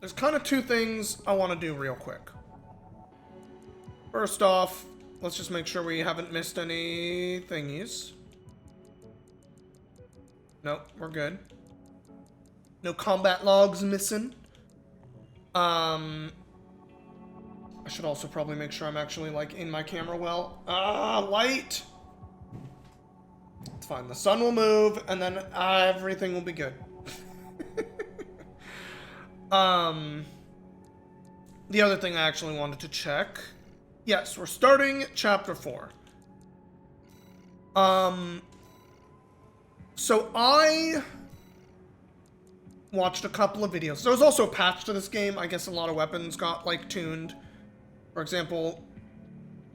there's kind of two things I want to do real quick. First off, let's just make sure we haven't missed any thingies. Nope, we're good. No combat logs missing. I should also probably make sure I'm actually, like, in my camera well. Light! It's fine. The sun will move, and then everything will be good. The other thing I actually wanted to check. Yes, we're starting chapter 4. So I watched a couple of videos. There was also a patch to this game. I guess a lot of weapons got, like, tuned. For example,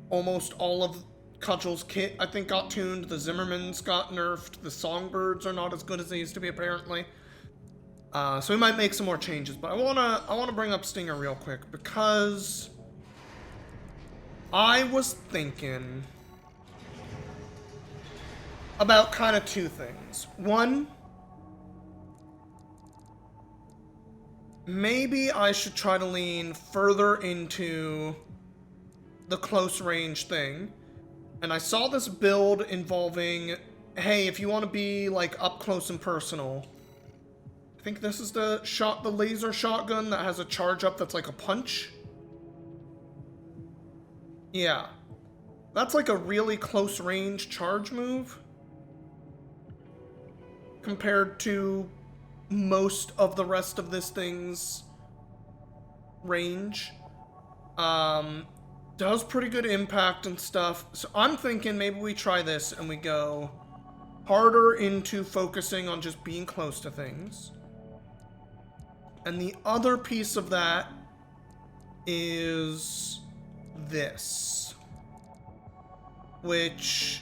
almost all of Cudgel's kit, I think, got tuned. The Zimmermans got nerfed. The Songbirds are not as good as they used to be, apparently. So we might make some more changes. But I wanna bring up Stinger real quick, because I was thinking about kind of two things. One, maybe I should try to lean further into the close range thing. And I saw this build involving, hey, if you want to be, like, up close and personal, I think this is the laser shotgun that has a charge up that's like a punch. Yeah. That's like a really close range charge move compared to most of the rest of this thing's range. Does pretty good impact and stuff. So I'm thinking maybe we try this and we go harder into focusing on just being close to things. And the other piece of that is this, which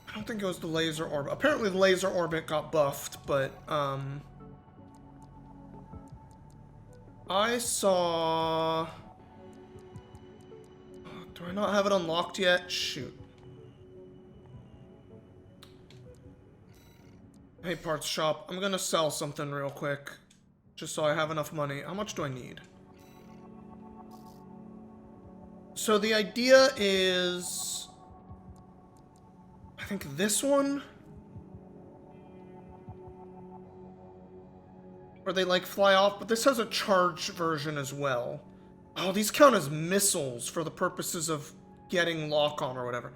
I don't think it was the laser orbit. Apparently the laser orbit got buffed, but I saw... Do I not have it unlocked yet? Shoot. Hey, parts shop. I'm gonna sell something real quick, just so I have enough money. How much do I need? So the idea is, I think this one, where they like fly off, but this has a charged version as well. Oh, these count as missiles for the purposes of getting lock on or whatever.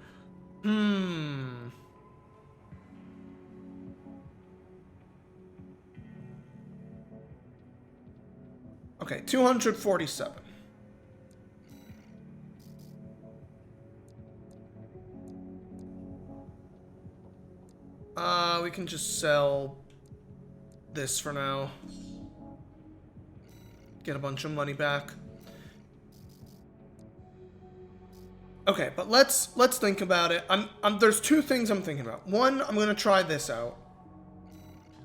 Okay, 247. We can just sell this for now. Get a bunch of money back. Okay, but let's think about it. There's two things I'm thinking about. One, I'm gonna try this out,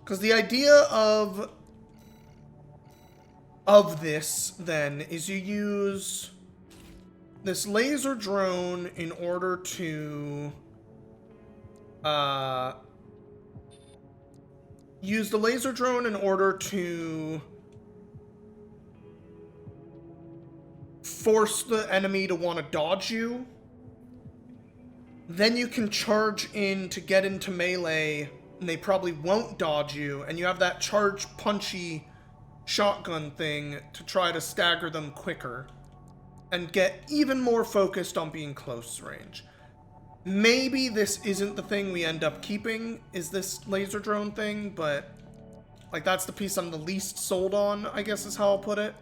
because the idea of this then is you use this laser drone in order to use the laser drone in order to force the enemy to want to dodge you. Then you can charge in to get into melee, and they probably won't dodge you, and you have that charge punchy shotgun thing to try to stagger them quicker and get even more focused on being close range. Maybe this isn't the thing we end up keeping, is this laser drone thing, but like that's the piece I'm the least sold on, I guess is how I'll put it.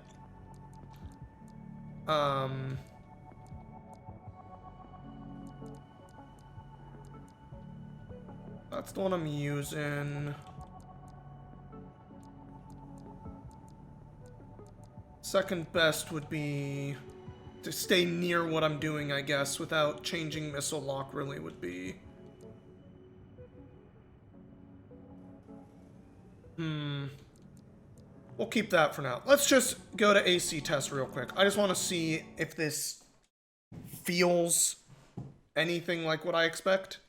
That's the one I'm using. Second best would be to stay near what I'm doing, I guess, without changing missile lock, really would be. We'll keep that for now. Let's just go to AC test real quick. I just want to see if this feels anything like what I expect.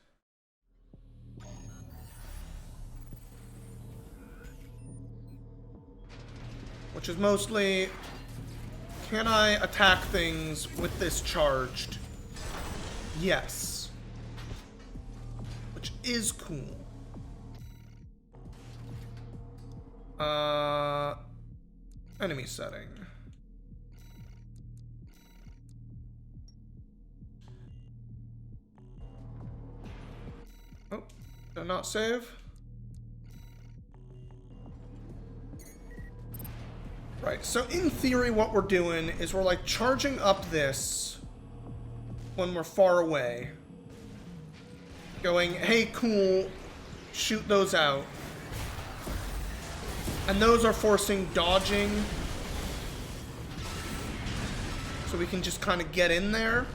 Which is mostly, can I attack things with this charged? Yes. Which is cool. Enemy setting. Oh, did I not save? Right, so in theory what we're doing is we're like charging up this when we're far away. Going, hey cool, shoot those out. And those are forcing dodging. So we can just kind of get in there.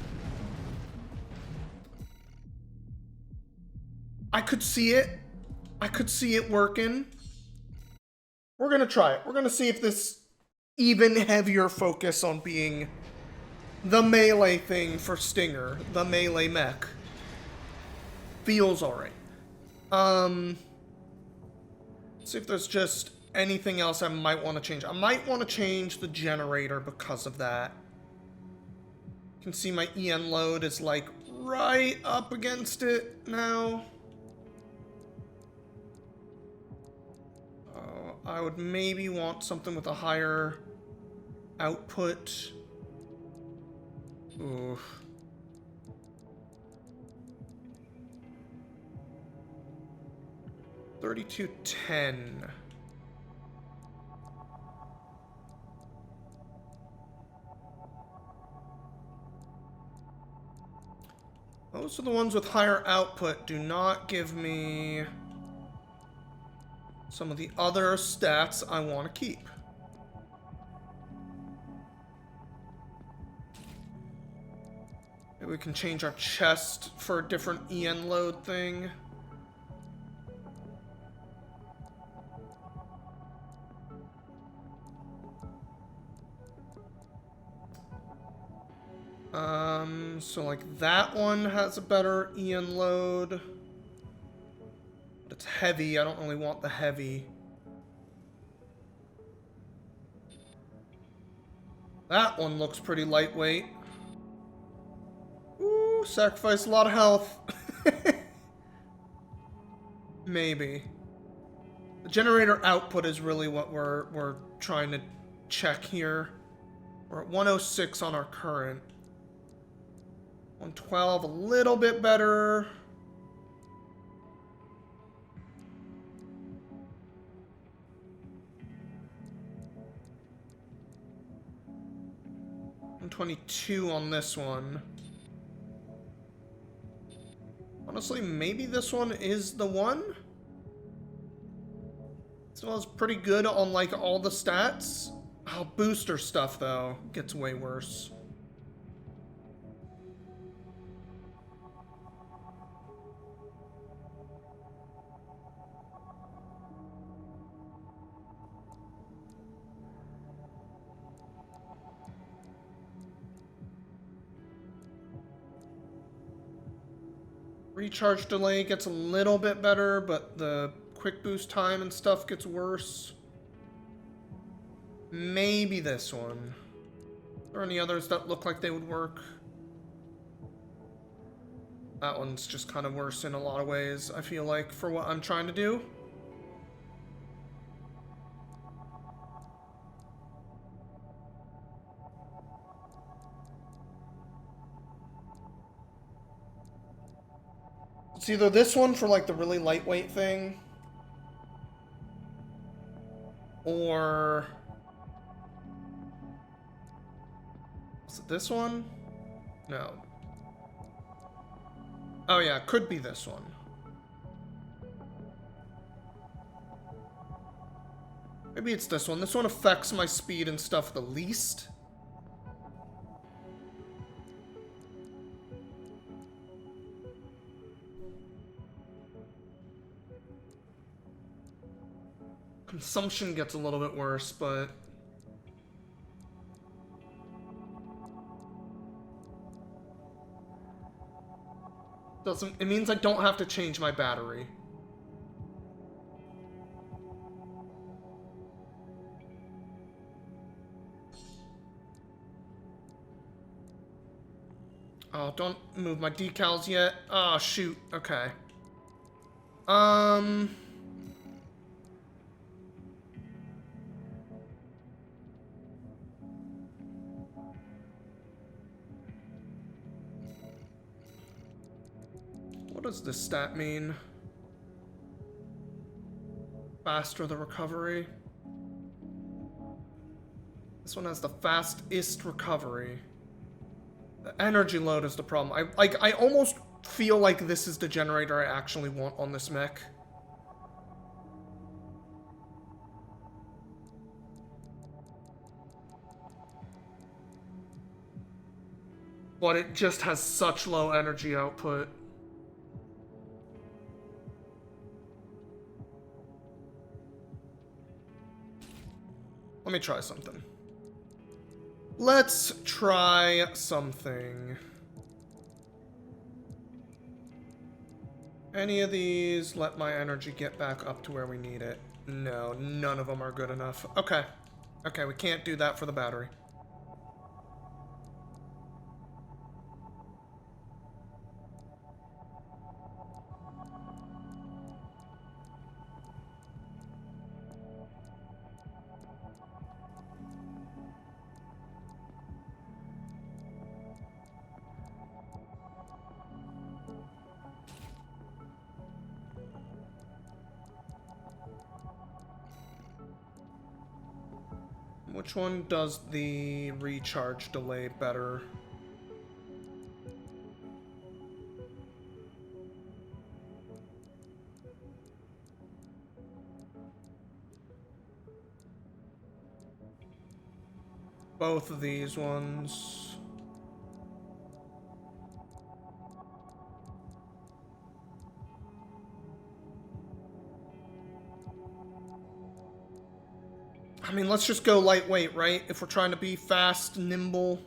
I could see it. I could see it working. We're gonna try it. We're gonna see if this even heavier focus on being the melee thing for Stinger, the melee mech, feels alright. See if there's just anything else I might want to change. I might want to change the generator because of that. You can see my EN load is like right up against it now. I would maybe want something with a higher output. Ooh. $32.10. Most of the ones with higher output do not give me some of the other stats I want to keep. Maybe we can change our chest for a different EN load thing. So like that one has a better EN load. But it's heavy, I don't really want the heavy. That one looks pretty lightweight. Ooh, sacrifice a lot of health. Maybe. The generator output is really what we're trying to check here. We're at 106 on our current. 112, a little bit better. $122 on this one. Honestly, maybe this one is the one? This one's pretty good on like all the stats. Oh, booster stuff though gets way worse. Recharge delay gets a little bit better, but the quick boost time and stuff gets worse. Maybe this one. Are there any others that look like they would work? That one's just kind of worse in a lot of ways, I feel like, for what I'm trying to do. It's either this one for like the really lightweight thing, or is it this one? No. Oh yeah, it could be this one. Maybe it's this one. This one affects my speed and stuff the least. Consumption gets a little bit worse, but it means I don't have to change my battery. Oh, don't move my decals yet. Oh, shoot. Okay. What does this stat mean? Faster the recovery. This one has the fastest recovery. The energy load is the problem. I almost feel like this is the generator I actually want on this mech. But it just has such low energy output. Let me try something. Let's try something. Any of these let my energy get back up to where we need it? No, none of them are good enough. Okay. Okay, we can't do that for the battery. Which one does the recharge delay better? Both of these ones. I mean, let's just go lightweight, right? If we're trying to be fast, nimble.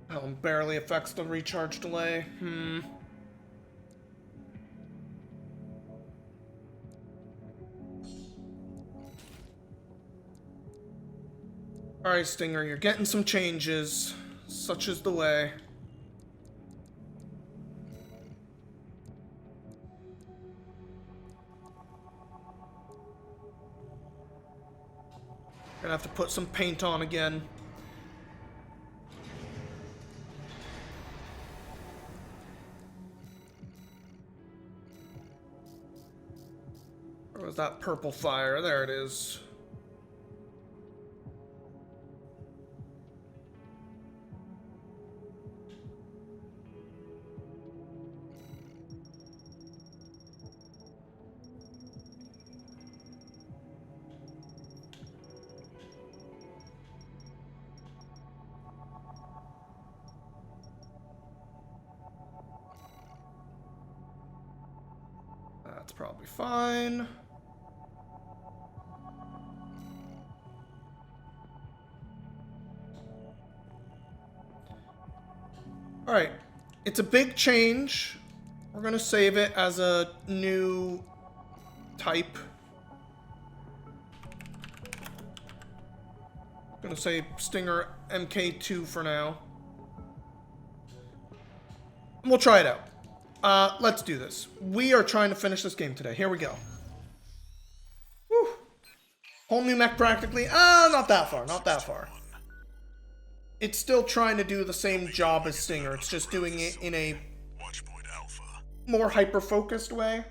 That one barely affects the recharge delay. Alright, Stinger, you're getting some changes. Such is the way. Gonna have to put some paint on again. Where was that purple fire? There it is. That's probably fine. Alright, it's a big change. We're gonna save it as a new type. I'm gonna say Stinger MK2 for now. And we'll try it out. Let's do this. We are trying to finish this game today. Here we go. Whew. Whole new mech practically. Not that far, not that far. It's still trying to do the same job as Stinger. It's just doing it in a more hyper-focused way.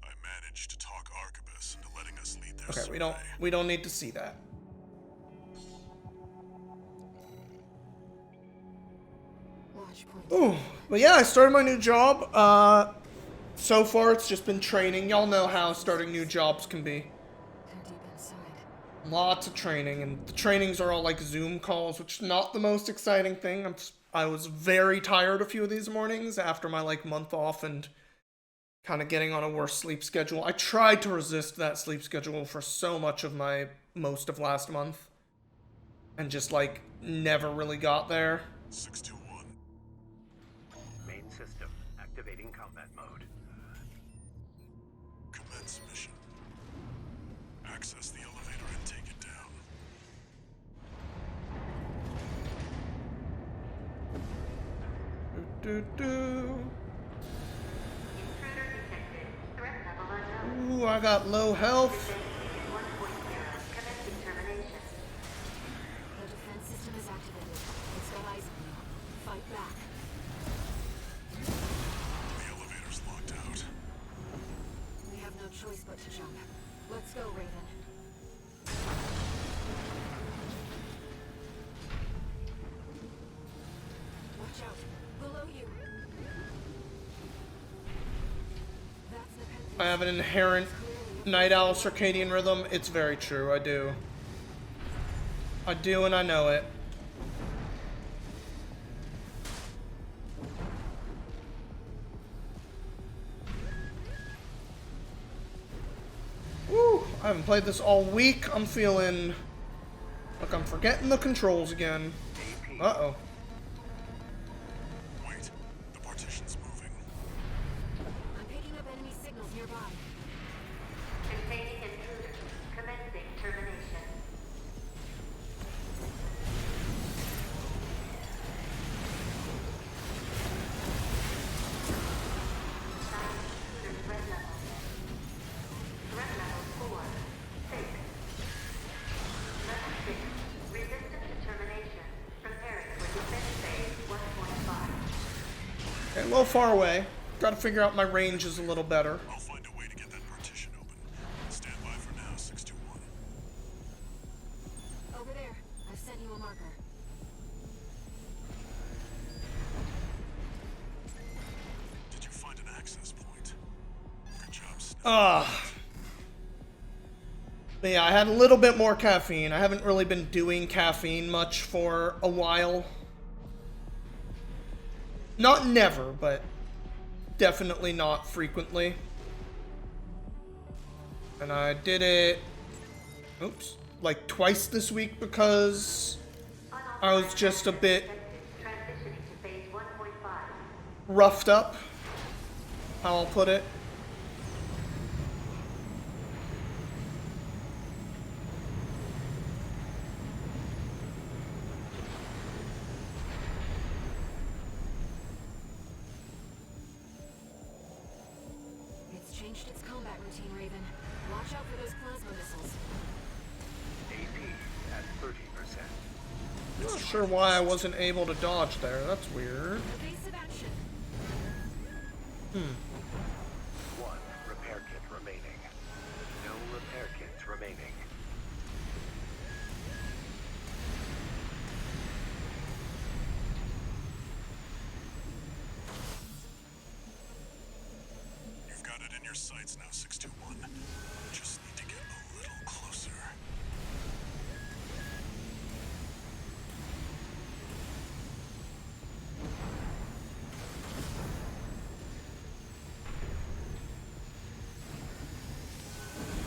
I managed to talk Arquebus into letting us lead their Okay, survey. we don't need to see that. Ooh, but yeah, I started my new job. So far it's just been training. Y'all know how starting new jobs can be. Lots of training, and the trainings are all like Zoom calls, which is not the most exciting thing. I was very tired a few of these mornings after my like month off and kind of getting on a worse sleep schedule. I tried to resist that sleep schedule for so much of most of last month and just like never really got there. 621. Main system activating combat mode. Commence mission. Access the elevator and take it down. Ooh, I got low health. The defense system is activated. It's got eyes on you. Fight back. The elevator's locked out. We have no choice but to jump. Let's go, Raven. Watch out. Below you. That's the Nepenthe. I have an inherent night owl circadian rhythm. It's very true. I do. I do, and I know it. Woo! I haven't played this all week. I'm feeling like I'm forgetting the controls again. Uh-oh. Wait, the partition's moving. I'm picking up enemy signals nearby. Containing intruder. Commencing termination. Sign intruder threat level. Threat level 4. 6. Level 6. Resistant to termination. Preparing for defense phase 1.5. Okay, a little far away. Gotta figure out my range is a little better. I'll find a way to get that partition open. Stand by for now, 621. Over there. I've sent you a marker. Did you find an access point? Good job, Snap. But yeah, I had a little bit more caffeine. I haven't really been doing caffeine much for a while. Not never, but definitely not frequently. And I did it, oops, like twice this week because I was just a bit Transitioning to phase 1.5. roughed up, how I'll put it. It's changed its combat routine, Raven. Watch out for those plasma missiles. AP at 30%. I'm not sure why I wasn't able to dodge there. That's weird. Evasive action. One repair kit remaining. No repair kits remaining. You've got it in your sights now, 621. Just need to get a little closer.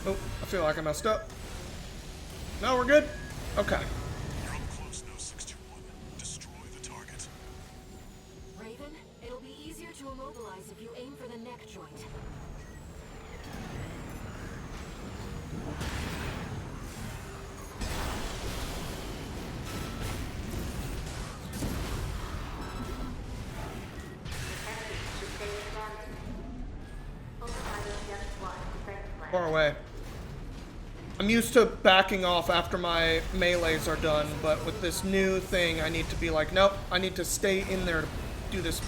Oh, I feel like I messed up. No, we're good? Okay. You're up close now, 621. Destroy the target. Raven, it'll be easier to immobilize if you aim for the neck joint. Far away. I'm used to backing off after my melees are done, but with this new thing, I need to be like, nope, I need to stay in there to do this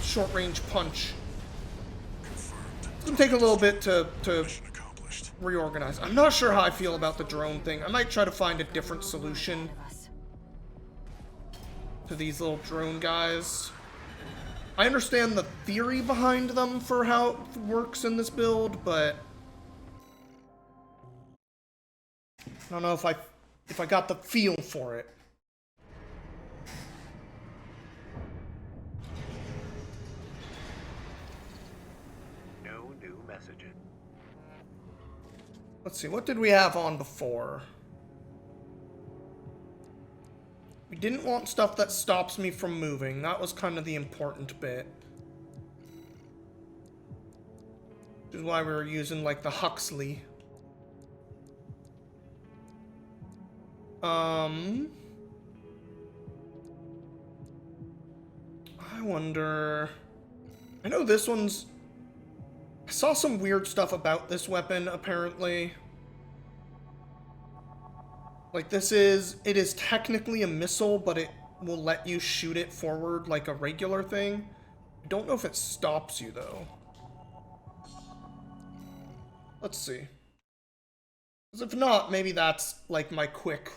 short-range punch. Confirmed. It's gonna take a little bit to Mission accomplished. reorganize. I'm not sure how I feel about the drone thing. I might try to find a different solution Of us. to these little drone guys. I understand the theory behind them for how it works in this build, but I don't know if I got the feel for it. No new messages. Let's see, what did we have on before? We didn't want stuff that stops me from moving. That was kind of the important bit. Which is why we were using like the Huxley. I wonder... I know this one's... I saw some weird stuff about this weapon, apparently. Like, it is technically a missile, but it will let you shoot it forward like a regular thing. I don't know if it stops you, though. Let's see. 'Cause if not, maybe that's, like, my quick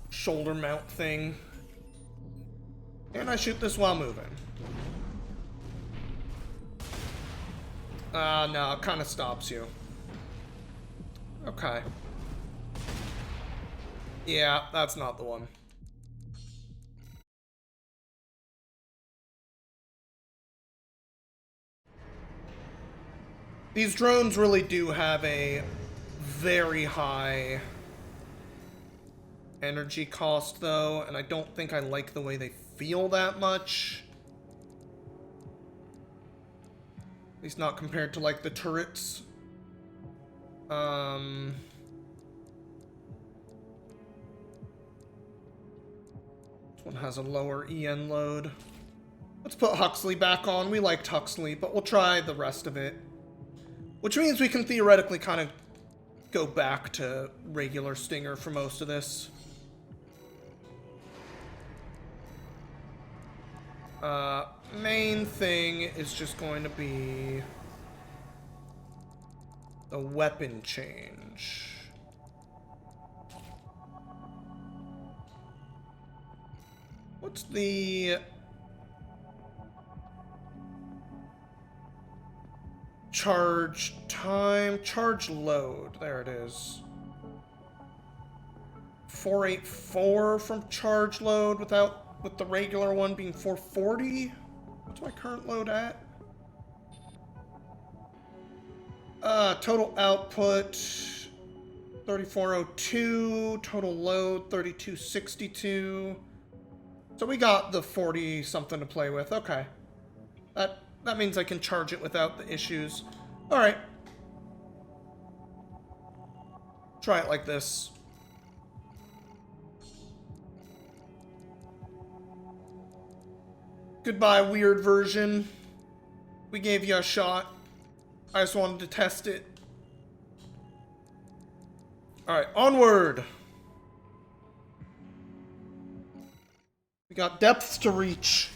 shoulder mount thing. And I shoot this while moving. No, it kind of stops you. Okay. Yeah, that's not the one. These drones really do have a very high energy cost, though, and I don't think I like the way they feel that much. At least not compared to, like, the turrets. This one has a lower EN load. Let's put Huxley back on. We liked Huxley, but we'll try the rest of it. Which means we can theoretically kind of go back to regular Stinger for most of this. Main thing is just going to be the weapon change. What's the charge time? Charge load. There it is. 484 from charge load with the regular one being 440. What's my current load at? Total output 3402, total load 3262. So we got the 40 something to play with. Okay. That means I can charge it without the issues. All right. Try it like this. Goodbye, weird version. We gave you a shot. I just wanted to test it. Alright, onward! We got depths to reach.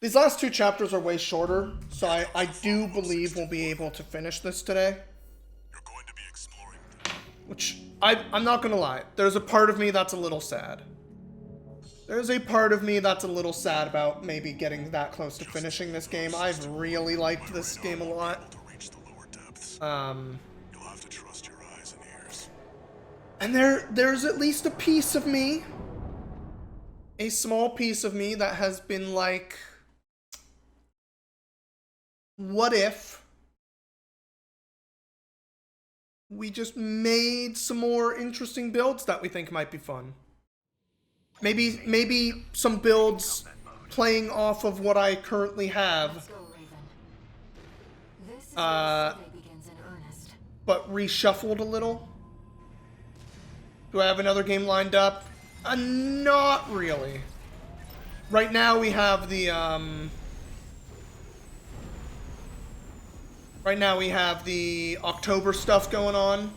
These last two chapters are way shorter, so I do believe we'll be able to finish this today. You're going to be exploring. Which, I'm not gonna lie, there's a part of me that's a little sad. There's a part of me that's a little sad about maybe getting that close to finishing this game. I've really liked this game a lot. To reach the lower depths, You'll have to trust your eyes and ears. And there's at least a piece of me, a small piece of me that has been like, what if we just made some more interesting builds that we think might be fun? Maybe some builds playing off of what I currently have, Let's go, Raven. This is where the survey begins in earnest. but reshuffled a little. Do I have another game lined up? Not really. Right now we have the October stuff going on.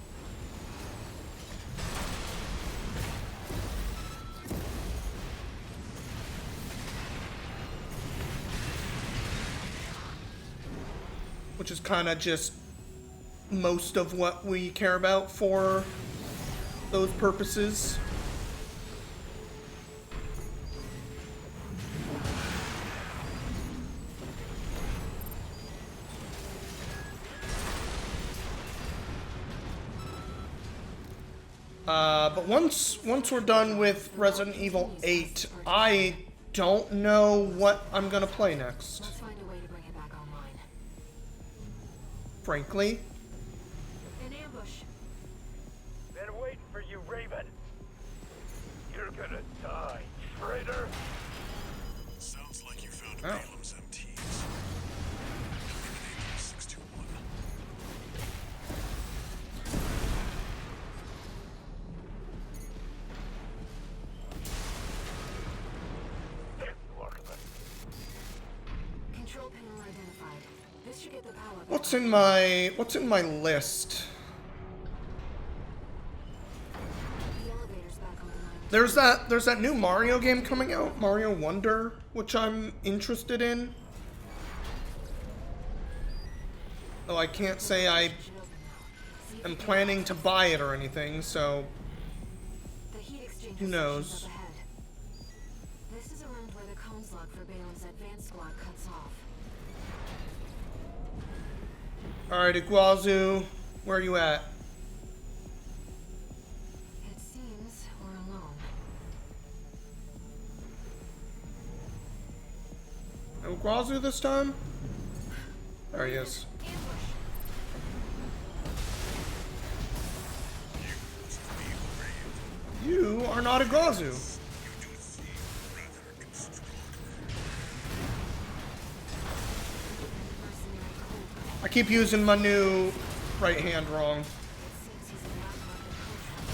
Which is kind of just most of what we care about for those purposes. But once we're done with Resident Evil 8, I don't know what I'm gonna play next. Let's find a way to bring it back online. Frankly. An ambush. Been waiting for you, Raven. You're gonna die, traitor. Sounds like you found Oh. Balaam's MTs. should get the power back What's on. in my list? The elevator's back on the line. There's that new Mario game coming out, Mario Wonder, which I'm interested in. Though I can't say I Should open now. See if am you can planning to buy it or anything, so The heat exchanger who knows? station's up ahead. This is around where the comms log for Balin's advanced squad cuts off. Alright, Iguazu, where are you at? It seems we're alone. Iguazu this time? There he is. You are not Iguazu. Mercenary cold guard. I keep using my new right hand wrong. It seems he's a black market contract.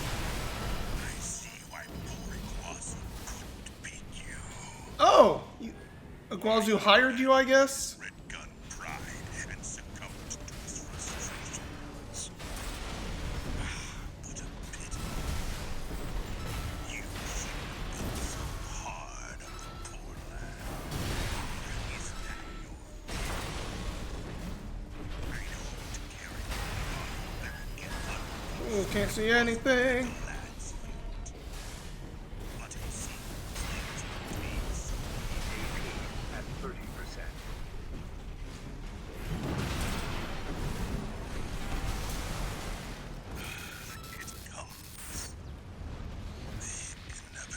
I see why poor Iguazu couldn't beat you. Oh! Iguazu hired you, I guess? Red gun pride and succumbed to his frustrations. What a pity. You should have been so hard on the poor lad. Is that your I don't carry on back in one Ooh, can't see anything. lad's feet. But it seems things means AP at 30%. it comes.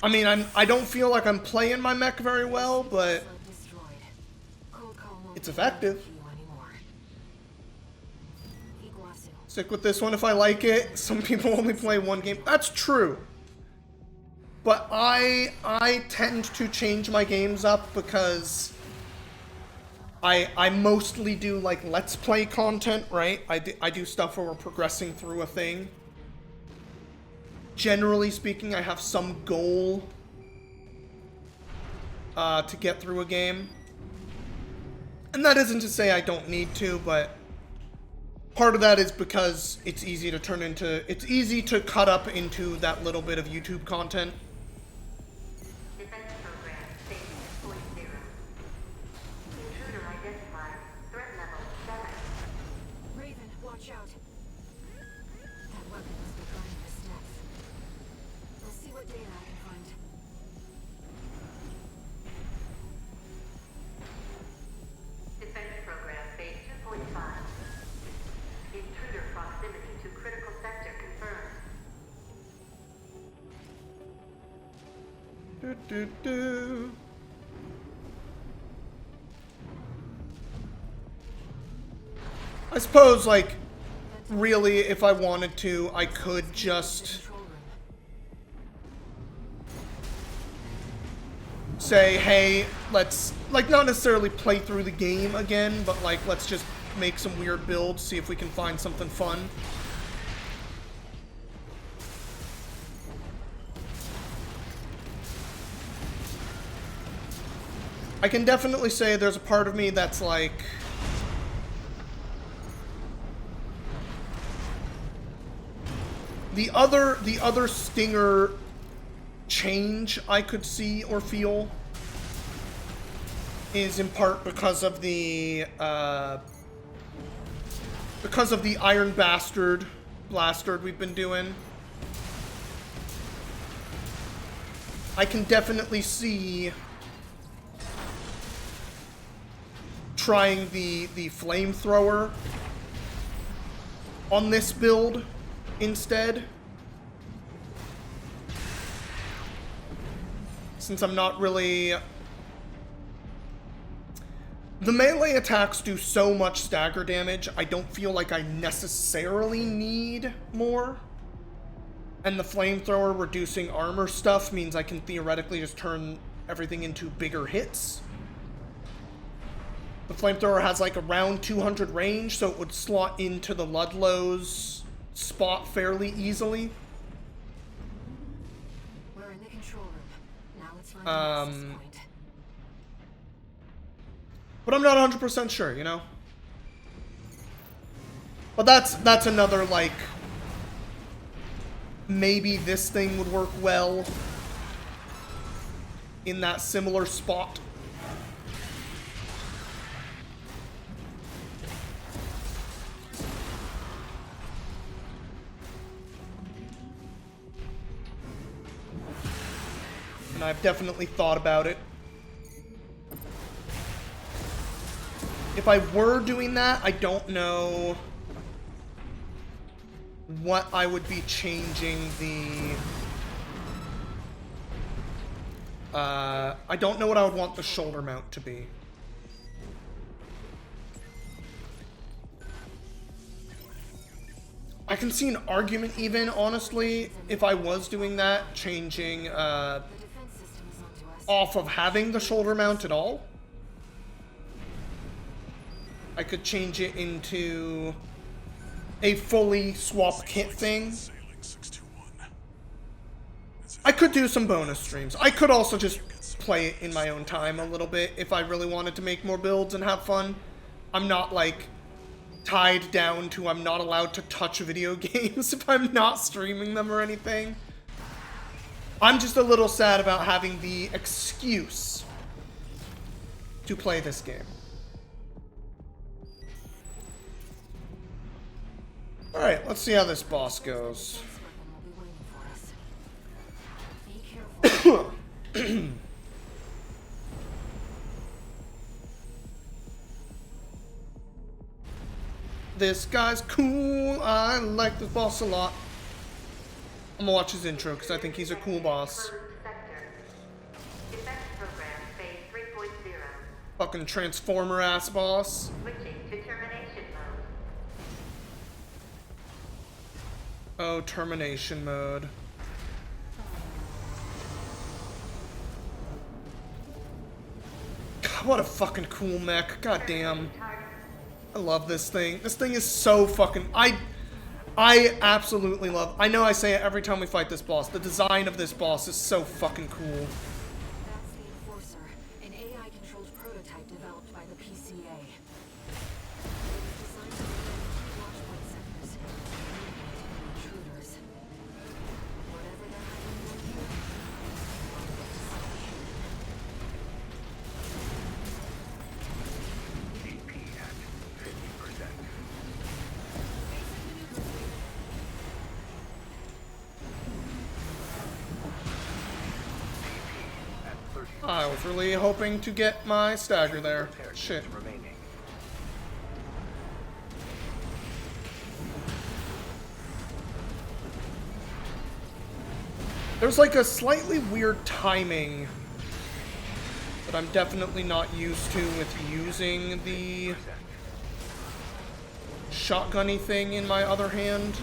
I mean, I don't feel like I'm playing my mech very well, but Slug destroyed. Cold call won't it's be effective. for you anymore. Iguazu. Stick with this one if I like it. Some people only play one game. That's true. But I tend to change my games up because I mostly do like let's play content, right? I do stuff where we're progressing through a thing. Generally speaking, I have some goal to get through a game. And that isn't to say I don't need to, but part of that is because it's easy to cut up into that little bit of YouTube content. Defense program staging at point zero. Intruder identified. Threat level 7. Raven, watch out. That weapon must be guarding the steps. I'll see what data I can find. Defense program phase 2.5. Intruder proximity to critical sector confirmed. Do, do, do. I suppose, like, really, if I wanted to, I could just Control room. say, hey, let's, like, not necessarily play through the game again, but, like, let's just make some weird builds, see if we can find something fun. I can definitely say there's a part of me that's like, the other Stinger change I could see or feel is in part because of the Iron Bastard Blastard we've been doing. I can definitely see trying the flamethrower on this build instead. Since I'm not really... The melee attacks do so much stagger damage, I don't feel like I necessarily need more. And the flamethrower reducing armor stuff means I can theoretically just turn everything into bigger hits. The flamethrower has like around 200 range, so it would slot into the Ludlow's spot fairly easily. We're in the control room. Now let's find an access point. But I'm not 100% sure, you know? But that's another, like, maybe this thing would work well in that similar spot. And I've definitely thought about it. If I were doing that, I don't know what I would be changing the... I don't know what I would want the shoulder mount to be. I can see an argument even, honestly, if I was doing that, changing The defense system is onto us. off of having the shoulder mount at all. I could change it into a fully swap kit thing. Sailing 621. I could do some bonus streams. I could also just play it in my own time a little bit if I really wanted to make more builds and have fun. I'm not, like, tied down to I'm not allowed to touch video games if I'm not streaming them or anything. I'm just a little sad about having the excuse to play this game. Alright, let's see how this boss goes. This weapon will be waiting for us. Be careful. This guy's cool. I like this boss a lot. I'm gonna watch his intro because I think he's a cool boss. Closed sector. Defense program phase 3.0. Fucking transformer ass boss. Switching to termination mode. Oh, termination mode. God, what a fucking cool mech. God damn. Target. I love this thing. This thing is so fucking... I absolutely love... I know I say it every time we fight this boss. The design of this boss is so fucking cool. That's the Enforcer, an AI-controlled prototype developed by the PCA. It was designed to prevent watchpoint sectors and eliminate intruders. Whatever they're hiding in here, we'll get to see. CP at 50%. CP at 30%. I was really hoping to get my stagger there. Repair Shit. kits remaining. There's like a slightly weird timing that I'm definitely not used to with using the shotgunny thing in my other hand.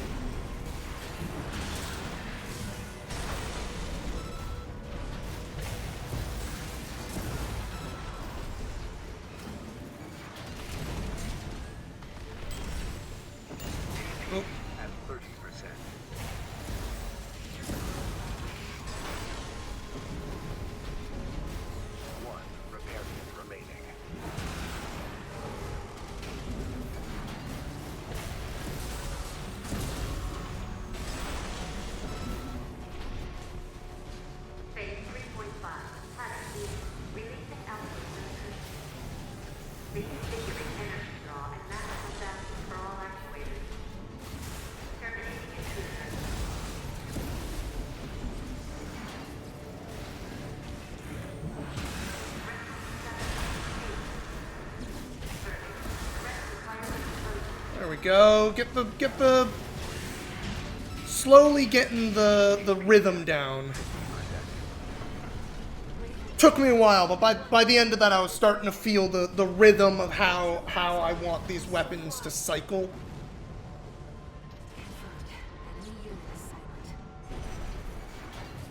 Oh, At 30%. One repair kit remaining. Phase 3.5. Pattern B. Releasing alpha sensors. Reconfiguring energy draw and maximum balance for all actuators. Terminating intruder. there we go. Get the slowly getting the rhythm down. Took me a while, but by the end of that I was starting to feel the rhythm of how I want these weapons to cycle. Enemy unit is silent.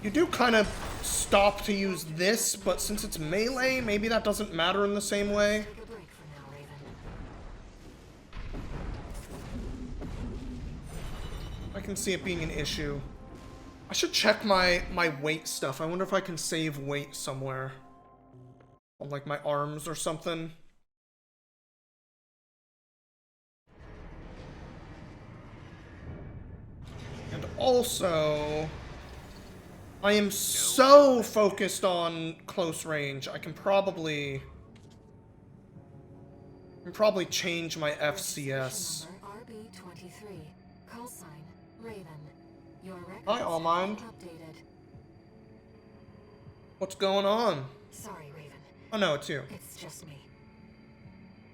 You do kind of stop to use this, but since it's melee, maybe that doesn't matter in the same way. Take a break for now, Raven. I can see it being an issue. I should check my weight stuff. I wonder if I can save weight somewhere. On like my arms or something. also, I am so focused on close range, I can probably change my FCS. Number RB23. Call sign Raven. Your records Hi, have Allmind. been updated. What's going on? Sorry, Raven. Oh no, it's you. It's just me.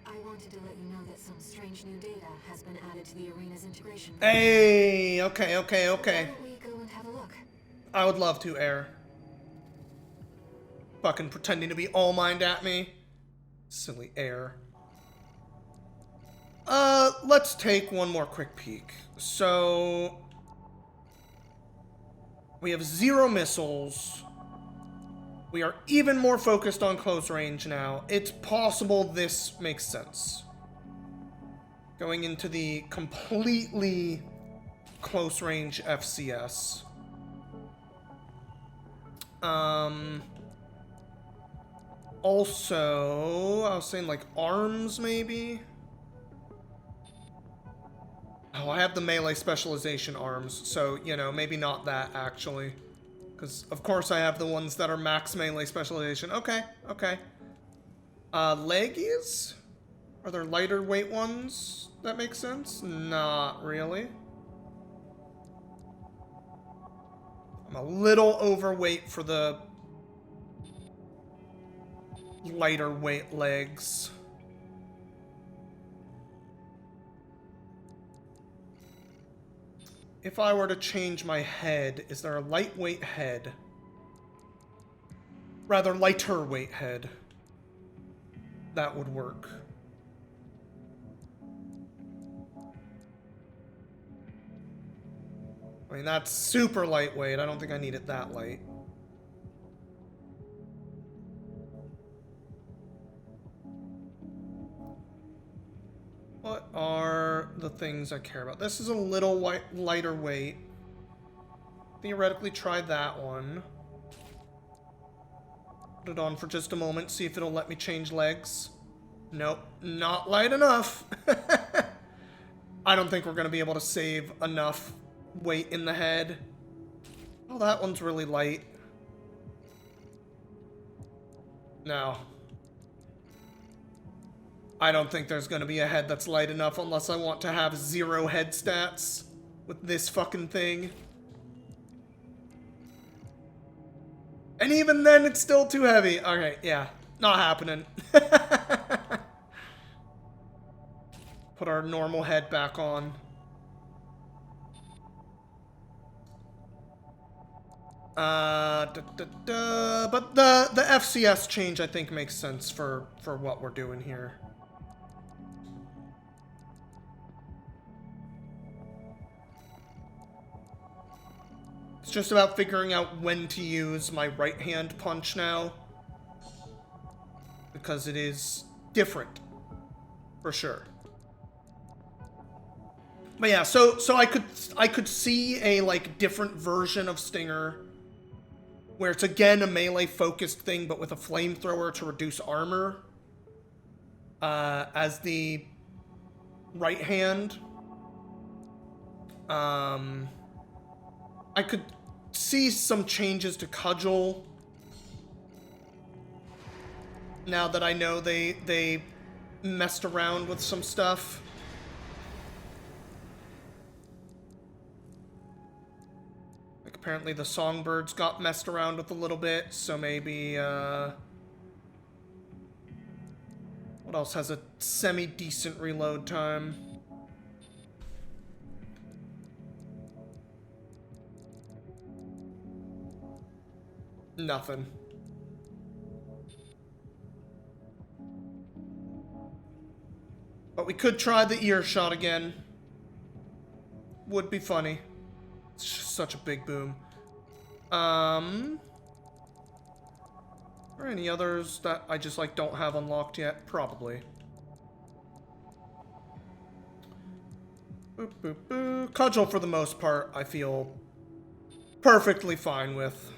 I wanted to let you know that some strange new data has been added to the arena's integration. Hey, okay. Why don't we go and have a look? I would love to, Air. Fucking pretending to be All Mind at me. Silly Air. Let's take one more quick peek. So, we have 0 missiles. We are even more focused on close range now. It's possible this makes sense. Going into the completely close range FCS. Also, I was saying like arms maybe? Oh, I have the melee specialization arms, so, you know, maybe not that actually. Because, of course, I have the ones that are max melee specialization. Okay. Leggies? Are there lighter weight ones that make sense? Not really. I'm a little overweight for the lighter weight legs. If I were to change my head, is there a lightweight head? Rather, lighter weight head. That would work. I mean, that's super lightweight. I don't think I need it that light. What are the things I care about? This is a little lighter weight. Theoretically, try that one. Put it on for just a moment, see if it'll let me change legs. Nope, not light enough. I don't think we're going to be able to save enough weight in the head. Oh, that one's really light. No. I don't think there's going to be a head that's light enough unless I want to have 0 head stats with this fucking thing. And even then, it's still too heavy. Okay, yeah. Not happening. Put our normal head back on. But the FCS change, I think, makes sense for what we're doing here. It's just about figuring out when to use my right hand punch now. Because it is different. For sure. But yeah, so I could see a like different version of Stinger where it's again a melee focused thing but with a flamethrower to reduce armor as the right hand. I could see some changes to Cudgel now that I know they messed around with some stuff. Like apparently the Songbirds got messed around with a little bit, so maybe what else has a semi-decent reload time? Nothing. But we could try the earshot again. Would be funny. It's just such a big boom. Are any others that I just like don't have unlocked yet? Probably. Boop, boop, boop. Cudgel for the most part, I feel perfectly fine with.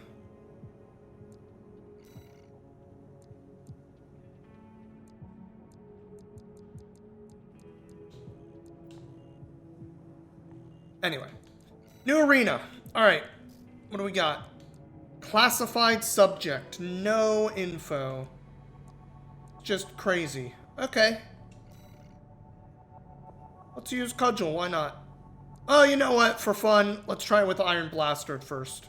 Anyway. New arena. Alright. What do we got? Classified subject. No info. Just crazy. Okay. Let's use Cudgel. Why not? Oh, you know what? For fun, let's try it with Iron Blaster first.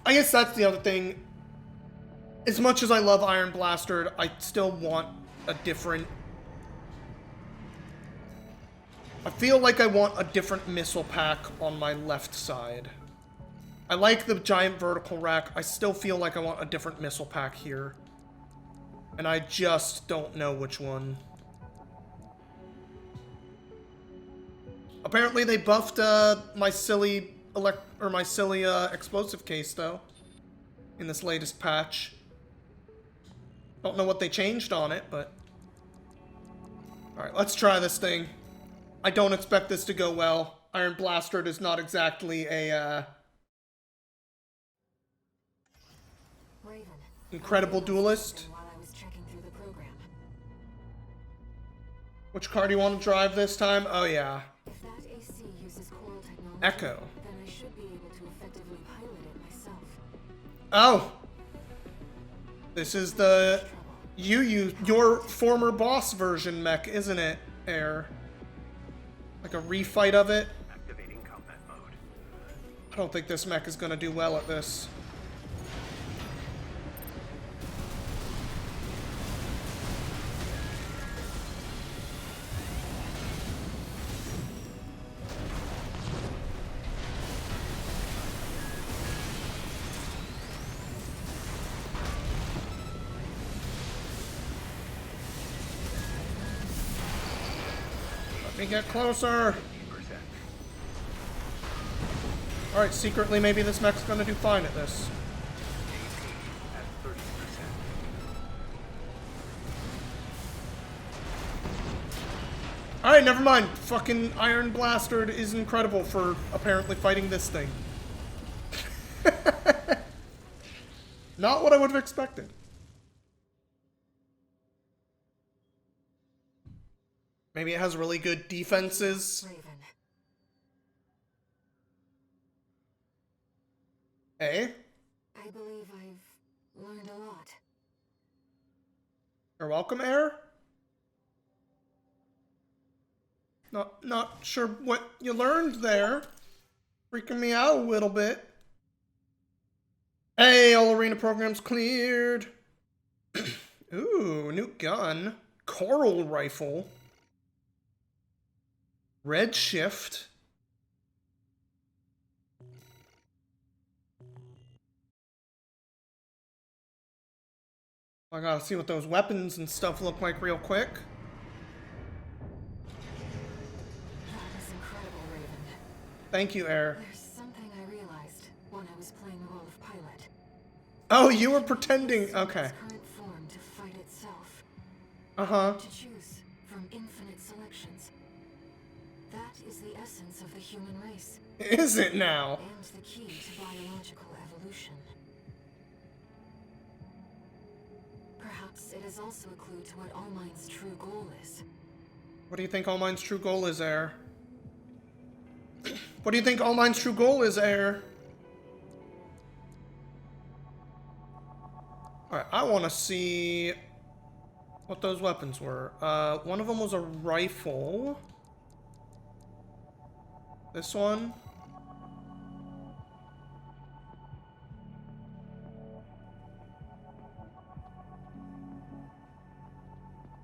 I guess that's the other thing. As much as I love Iron Blaster, I still want a different... I feel like I want a different missile pack on my left side. I like the giant vertical rack. I still feel like I want a different missile pack here. And I just don't know which one. Apparently they buffed my silly explosive case though in this latest patch. Don't know what they changed on it, but alright, let's try this thing. I don't expect this to go well. Iron Blaster is not exactly a Raven. incredible duelist. While I was checking through the program. Which car do you want to drive this time? Oh yeah. If that AC uses coral technology, Echo. then I should be able to effectively pilot it myself. Oh! This is the... your former boss version mech, isn't it, Air? Like a refight of it? Activating combat mode. I don't think this mech is gonna do well at this. Let me get closer! 50%. Alright, secretly maybe this mech's gonna do fine at this. AP at 30%. Alright, never mind. Fucking Iron Blaster is incredible for apparently fighting this thing. Not what I would have expected. Maybe it has really good defenses. Raven. Eh? I believe I've learned a lot. You're welcome, Air? Not sure what you learned there. Freaking me out a little bit. Hey, all arena programs cleared. Ooh, new gun. Coral rifle. Red shift. I gotta see what those weapons and stuff look like real quick. That is incredible, Raven. Thank you, Air. There's something I realized when I was playing the role of pilot. Oh, you were pretending. Okay. Its current form to fight itself. Uh-huh. To choose from infinite selections. That is the essence of the human race. Is it now? And the key to biological evolution. Perhaps it is also a clue to what All Mind's true goal is. What do you think All Mind's true goal is, Air? What do you think All Mind's true goal is, Air? Alright, I want to see what those weapons were. One of them was a rifle. This one.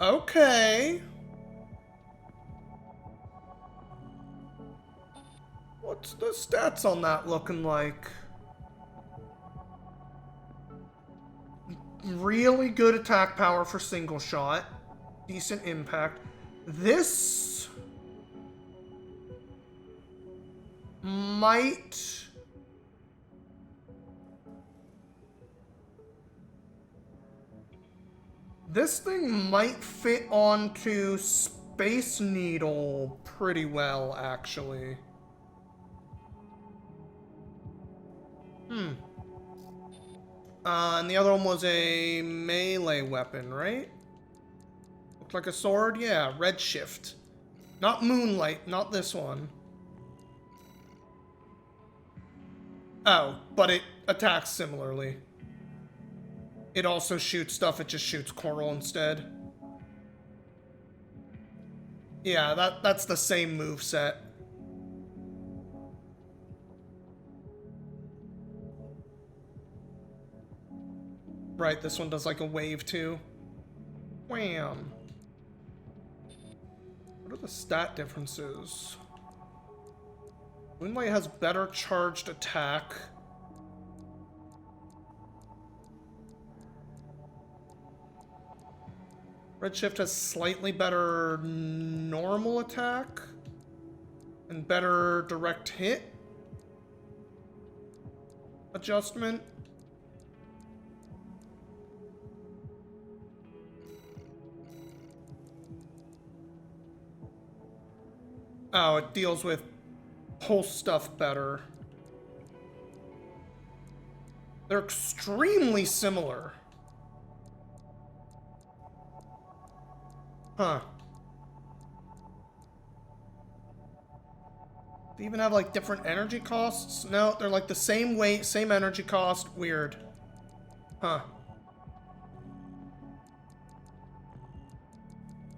Okay. What's the stats on that looking like? Really good attack power for single shot. Decent impact. This might... This thing might fit onto Space Needle pretty well, actually. And the other one was a melee weapon, right? Looked like a sword? Yeah, Redshift. Not Moonlight, not this one. Oh, but it attacks similarly. It also shoots stuff, it just shoots coral instead. Yeah, that's the same moveset. Right, this one does like a wave too. Wham! What are the stat differences? Moonlight has better charged attack. Redshift has slightly better normal attack and better direct hit adjustment. Oh, it deals with pulse stuff better. They're extremely similar. Huh. They even have like different energy costs? No, they're like the same weight, same energy cost. Weird. Huh.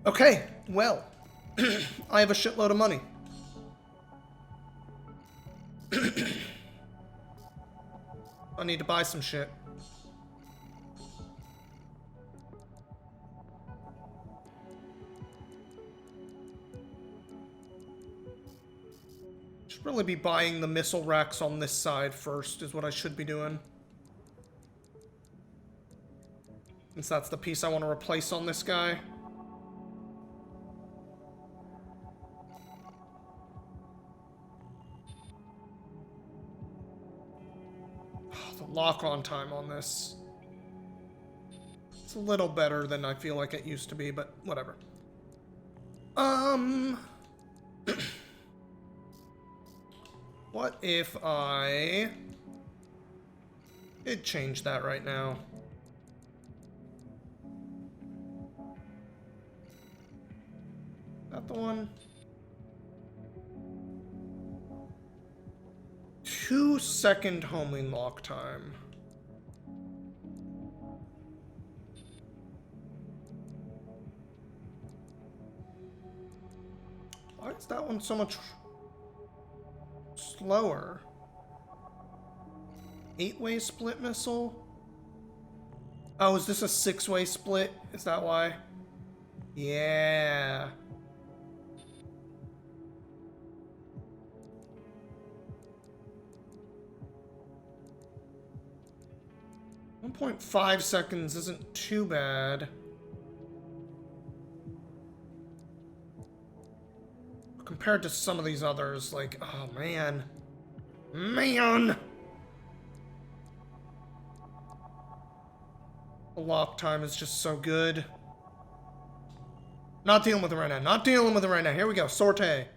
Okay, well. I have a shitload of money. I need to buy some shit. Should really be buying the missile racks on this side first, is what I should be doing. Since that's the piece I want to replace on this guy. The lock-on time on this. It's a little better than I feel like it used to be, but whatever. What if I did change that right now? Is that the one? 2-second homing lock time. Why is that one so much slower? 8-way split missile? Oh, is this a 6-way split? Is that why? Yeah. .5 seconds isn't too bad. Compared to some of these others, like, oh man. Man! The lock time is just so good. Not dealing with it right now. Not dealing with it right now. Here we go. Sorte.